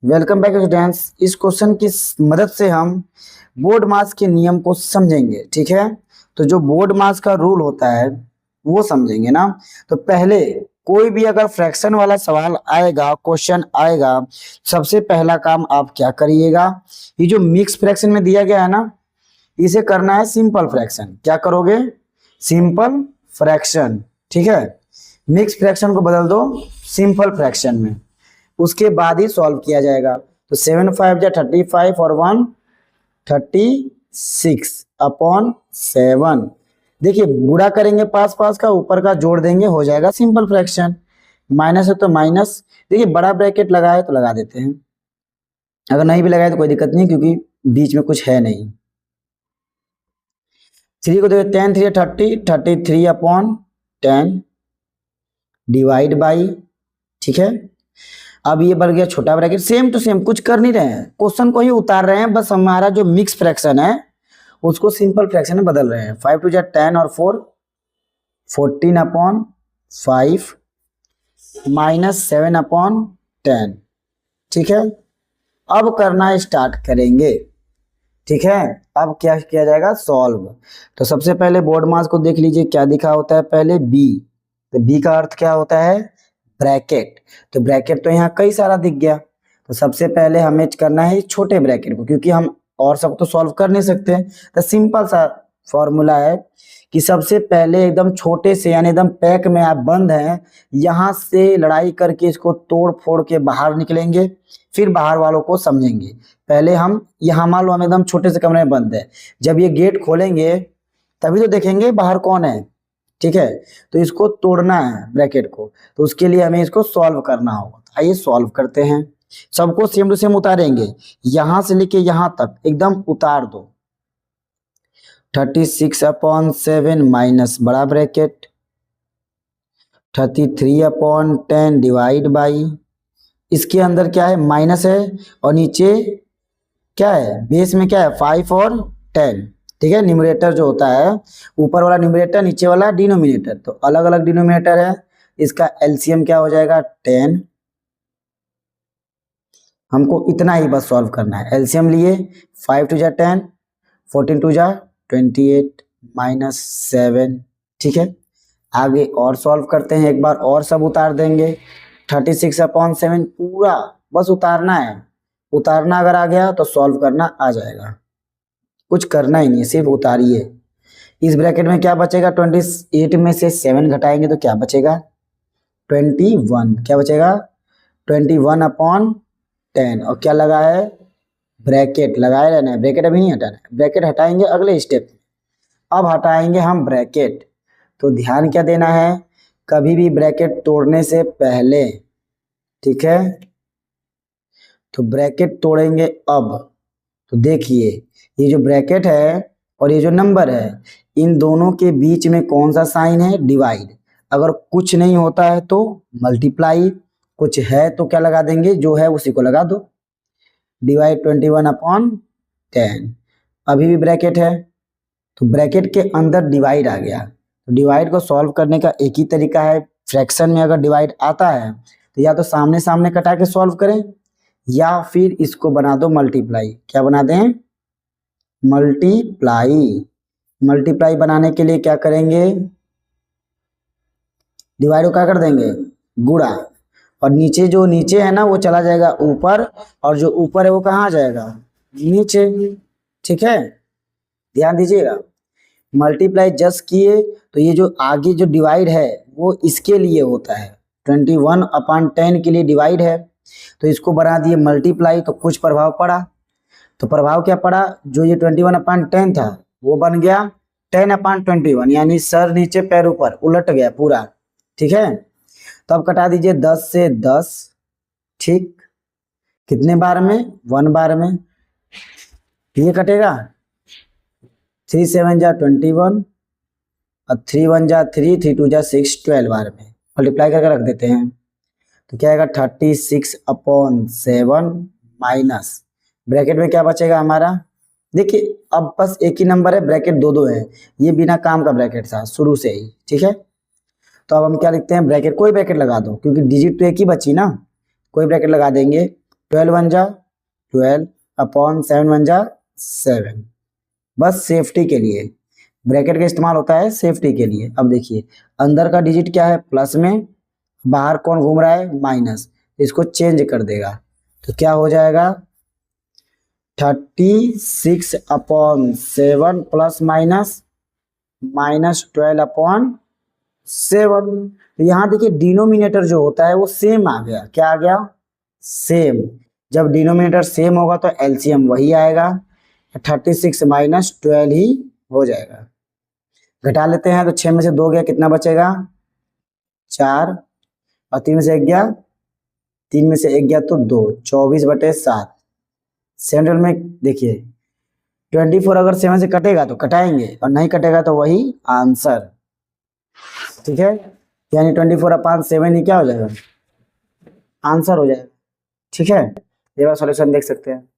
Welcome back students. इस question की मदद से हम बोर्ड मास के नियम को समझेंगे। ठीक है, तो जो बोर्ड मास का रूल होता है वो समझेंगे ना। तो पहले कोई भी अगर फ्रैक्शन वाला सवाल आएगा, क्वेश्चन आएगा, सबसे पहला काम आप क्या करिएगा, ये जो मिक्स फ्रैक्शन में दिया गया है ना, इसे करना है सिंपल फ्रैक्शन। क्या करोगे? Simple fraction. ठीक है, मिक्स फ्रैक्शन को बदल दो सिंपल फ्रैक्शन में, उसके बाद ही सॉल्व किया जाएगा। तो 7×5 = 35 और 1 36/7। देखिए, गुणा करेंगे पास पास का, ऊपर का जोड़ देंगे, हो जाएगा सिंपल फ्रैक्शन। माइनस है तो माइनस, देखिए बड़ा ब्रैकेट लगाए तो लगा देते हैं, अगर नहीं भी लगाए तो कोई दिक्कत नहीं क्योंकि बीच में कुछ है नहीं। 3 को देखिए 10 3 30, 33/10 डिवाइड बाई। ठीक है, अब ये बन गया छोटा ब्रैकेट। सेम टू सेम, कुछ कर नहीं रहे हैं, क्वेश्चन को ही उतार रहे हैं, बस हमारा जो मिक्स फ्रैक्शन है उसको सिंपल फ्रैक्शन में बदल रहे हैं। 5 2 10 और 4 14/5 -7/10। ठीक है, अब करना स्टार्ट करेंगे। ठीक है, अब क्या किया जाएगा? सॉल्व। तो सबसे पहले बोर्ड मास को देख लीजिए, क्या दिखा होता है पहले? बी। तो बी का अर्थ क्या होता है? ब्रैकेट। तो ब्रैकेट तो यहाँ कई सारा दिख गया, तो सबसे पहले हमें करना है छोटे ब्रैकेट को, क्योंकि हम और सब तो सॉल्व कर नहीं सकते। तो सिंपल सा फॉर्मूला है कि सबसे पहले एकदम छोटे से, यानी एकदम पैक में आप बंद हैं, यहाँ से लड़ाई करके इसको तोड़ फोड़ के बाहर निकलेंगे, फिर बाहर वालों को समझेंगे। पहले हम यहाँ, मान लो हम एकदम छोटे से कमरे में बंद है, जब ये गेट खोलेंगे तभी तो देखेंगे बाहर कौन है। ठीक है, तो इसको तोड़ना है ब्रैकेट को, तो उसके लिए हमें इसको सॉल्व करना होगा। आइए सॉल्व करते हैं। सबको सेम टू सेम उतारेंगे, यहां से लेके यहां तक एकदम उतार दो। 36/7 माइनस बड़ा ब्रैकेट 33/10 डिवाइड बाई, इसके अंदर क्या है? माइनस है, और नीचे क्या है? बेस में क्या है? 5 और 10। ठीक है, न्यूमरेटर जो होता है, ऊपर वाला न्यूमरेटर, नीचे वाला डिनोमिनेटर, तो अलग अलग डिनोमिनेटर है। इसका एलसीएम क्या हो जाएगा? 10। हमको इतना ही बस सॉल्व करना है। एलसीएम लिए 5 2 10, 14 2 28 -7। ठीक है, आगे और सॉल्व करते हैं, एक बार और सब उतार देंगे। 36/7 पूरा बस उतारना है, उतारना अगर आ गया तो सॉल्व करना आ जाएगा, कुछ करना ही नहीं है, सिर्फ उतारिए। इस ब्रैकेट में क्या बचेगा? 28 में से 7 घटाएंगे तो क्या बचेगा? 21। क्या बचेगा? 21/10। और क्या लगा है? ब्रैकेट लगाए रहना है, ब्रैकेट अभी नहीं हटाना है, ब्रैकेट हटाएंगे अगले स्टेप में। अब हटाएंगे हम ब्रैकेट, तो ध्यान क्या देना है? कभी भी ब्रैकेट तोड़ने से पहले, ठीक है, तो ब्रैकेट तोड़ेंगे अब, तो देखिए ये जो ब्रैकेट है और ये जो नंबर है, इन दोनों के बीच में कौन सा साइन है? डिवाइड। अगर कुछ नहीं होता है तो मल्टीप्लाई, कुछ है तो क्या लगा देंगे? जो है उसी को लगा दो। डिवाइड 21/10। अभी भी ब्रैकेट है, तो ब्रैकेट के अंदर डिवाइड आ गया। तो डिवाइड को सॉल्व करने का एक ही तरीका है, फ्रैक्शन में अगर डिवाइड आता है तो या तो सामने सामने कटा के सॉल्व करें, या फिर इसको बना दो मल्टीप्लाई। क्या बना दें? मल्टीप्लाई। मल्टीप्लाई बनाने के लिए क्या करेंगे? डिवाइड को क्या कर देंगे? गुणा। और नीचे जो नीचे है ना वो चला जाएगा ऊपर, और जो ऊपर है वो कहाँ आ जाएगा? नीचे। ठीक है, ध्यान दीजिएगा। मल्टीप्लाई जस्ट किए तो ये जो आगे जो डिवाइड है वो इसके लिए होता है, 21/10 के लिए डिवाइड है, तो इसको बना दिए मल्टीप्लाई, तो कुछ प्रभाव पड़ा। तो प्रभाव क्या पड़ा? जो ये 21/10 था वो बन गया 10/21, यानी सर नीचे पैर ऊपर, उलट गया पूरा। ठीक है, तो अब कटा दीजिए 10 से 10। ठीक, कितने बार में? 1 बार में। ये कटेगा 3 7 जा 21 और 3 1 जा 3, 3 2 जा 6, 12 बार में मल्टीप्लाई करके रख देते हैं। तो क्या आएगा? 36/7 माइनस ब्रैकेट में क्या बचेगा हमारा? देखिए अब बस एक ही नंबर है, ब्रैकेट दो दो है, ये बिना काम का ब्रैकेट था शुरू से ही। ठीक है, तो अब हम क्या लिखते हैं? ब्रैकेट, कोई ब्रैकेट लगा दो क्योंकि डिजिट तो एक ही बची ना, कोई ब्रैकेट लगा देंगे। 12 वन जा 12 अपॉन 7 वन जा 7, बस सेफ्टी के लिए ब्रैकेट का इस्तेमाल होता है, सेफ्टी के लिए। अब देखिए अंदर का डिजिट क्या है, प्लस में, बाहर कौन घूम रहा है, माइनस, इसको चेंज कर देगा तो क्या हो जाएगा 36 अपॉन 7 प्लस माइनस -12 अपॉन 7। तो यहाँ देखिए डिनोमिनेटर जो होता है वो सेम आ गया, क्या आ गया, सेम। जब डिनोमिनेटर सेम होगा तो एलसीएम वही आएगा, 36 -12 ही हो जाएगा। घटा लेते हैं तो 6 में से 2 गया, कितना बचेगा 4, और 3 में से 1 गया, 3 में से 1 गया तो 2, 24/7। सेंट्रल में देखिए 24 अगर 7 से कटेगा तो कटाएंगे और नहीं कटेगा तो वही आंसर, ठीक है। यानी 24/7 ही क्या हो जाएगा, आंसर हो जाएगा, ठीक है। ये बार सॉल्यूशन देख सकते हैं।